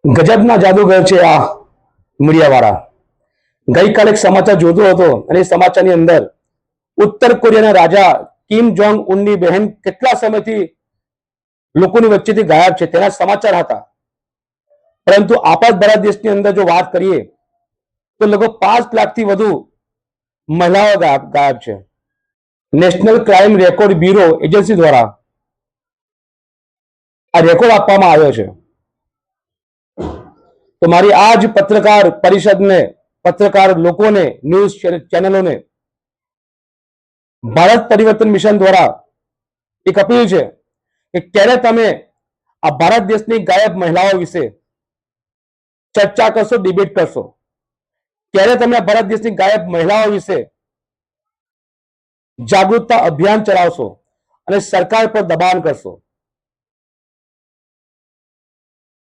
ગજબના જાદુગર છે આ મીડિયાવાળા. ગઈકાલે એક સમાચાર જોતો હતો અને એ સમાચારની અંદર ઉત્તર કોરિયાના રાજા કિમ જોંગ ઉનની બહેન કેટલા સમયથી લોકોની વચ્ચેથી ગાયબ છે તેના સમાચાર હતા. પરંતુ આપણા ભારત દેશની અંદર જો વાત કરીએ તો લગભગ 5 લાખથી વધુ મહિલાઓ ગાયબ છે. National crime record bureau agency દ્વારા આ રેકોર્ડ આપવામાં આવ્યો છે. તો મારી આ જ પત્રકાર પરિષદને, પત્રકાર લોકોને, ન્યૂઝ ચેનલોને ભારત પરિવર્તન મિશન દ્વારા એક અપીલ છે કે ક્યારે તમે આ ભારત દેશની ગાયબ મહિલાઓ વિશે ચર્ચા કરશો, ડિબેટ કરશો, ક્યારે તમે આ ભારત દેશની ગાયબ મહિલાઓ વિશે જાગૃતતા અભિયાન ચલાવશો અને સરકાર પર દબાણ કરશો.